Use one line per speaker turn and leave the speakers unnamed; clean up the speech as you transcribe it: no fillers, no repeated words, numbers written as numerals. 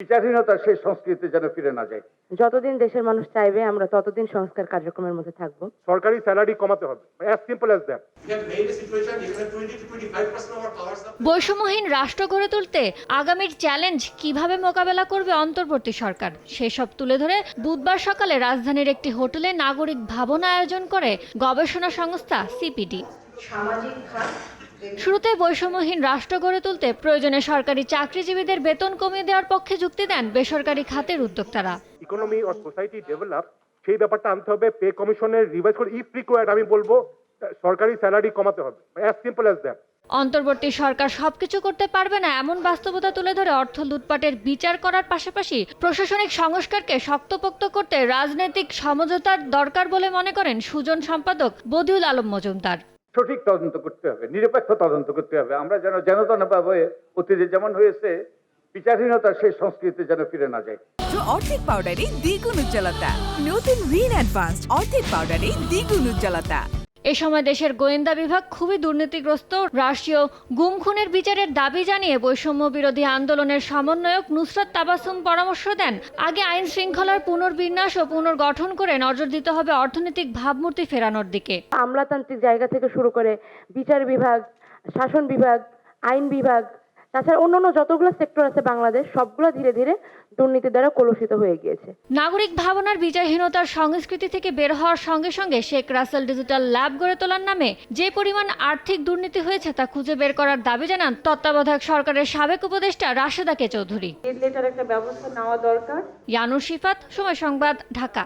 বিচারহীনতার সেই সংস্কৃতি যেন ফিরে না যায়।
যতদিন দেশের মানুষ চাইবে আমরা ততদিন সংস্কার কার্যক্রমের মধ্যে থাকব।
সরকারি স্যালারি কমাতে হবে, অ্যাজ সিম্পল অ্যাজ দ্যাট।
বৈষম্যহীন রাষ্ট্র গড়ে তুলতে আগামীর চ্যালেঞ্জ কিভাবে মোকাবেলা করবে অন্তর্বর্তী সরকার, সেসব তুলে ধরে বুধবার সকালে রাজধানীর একটি হোটেলে নাগরিক ভাবনা আয়োজন করে গবেষণা সংস্থা সিপিডি। শুরুতে বৈষম্যহীন রাষ্ট্র গড়ে তুলতে প্রয়োজনে সরকারি চাকরিজীবীদের বেতন কমিয়ে দেওয়ার পক্ষে যুক্তি দেন বেসরকারি খাতের উদ্যোক্তারা।
ইকোনমি অর সোসাইটি ডেভেলপ, সেই ব্যাপারটা আনতে হবে। পে কমিশনের রিভাইজ করে ইফ রিকোয়ার্ড আমি বলবো সরকারি স্যালারি কমাতে হবে, অ্যাজ সিম্পল অ্যাজ দ্যাট।
অন্তর্বর্তী সরকার সবকিছু করতে পারবে না এমন বাস্তবতা তুলে ধরে অর্থ লুটপাটের বিচার করার পাশাপাশি প্রশাসনিক সংস্কারকে শক্তপোক্ত করতে রাজনৈতিক সমঝোতার দরকার বলে মনে করেন সুজন সম্পাদক বদিউল আলম মজুমদার।
সঠিক তদন্ত করতে হবে, নিরপেক্ষ তদন্ত করতে হবে। আমরা যেন ভাবে অতীতে যেমন হয়েছে বিচারহীনতার সেই সংস্কৃতি যেন ফিরে না যায়।
অর্ধেক পাউডারে দ্বিগুণ উজ্জ্বলতা, নতুন রিন অ্যাডভান্সড অর্ধেক পাউডারে দ্বিগুণ উজ্জ্বলতা।
এ সময় দেশের গোয়েন্দা বিভাগ খুবই দুর্নীতিগ্রস্ত, রাষ্ট্রীয় গুম খুনের বিচারের দাবি জানিয়ে বৈষম্য বিরোধী আন্দোলনের সমন্বয়ক নুসরাত তাবাসসুম পরামর্শ দেন, আগে আইন শৃঙ্খলার পুনর্বিন্যাস ও পুনর্গঠন করে নজর দিতে হবে অর্থনৈতিক ভাবমূর্তি ফেরানোর দিকে।
আমলাতান্ত্রিক জায়গা থেকে শুরু করে বিচার বিভাগ, শাসন বিভাগ, আইন বিভাগ, তাছাড়া অন্যান্য যতগুলো সেক্টর আছে বাংলাদেশ, সবগুলো ধীরে ধীরে দুর্নীতি দ্বারা কলুষিত হয়ে গিয়েছে।
নাগরিক ভাবনার বিচারহীনতার সংস্কৃতি থেকে বের হওয়ার সঙ্গে সঙ্গে শেখ রাসেল ডিজিটাল ল্যাব গড়ে তোলার নামে যে পরিমাণ আর্থিক দুর্নীতি হয়েছে তা খুঁজে বের করার দাবি জানান তত্ত্বাবধায়ক সরকারের সাবেক উপদেষ্টা রাশেদা কে চৌধুরী।
এটার একটা ব্যবস্থা নেওয়া দরকার।
ইয়ানুর শিফাত, সময় সংবাদ, ঢাকা।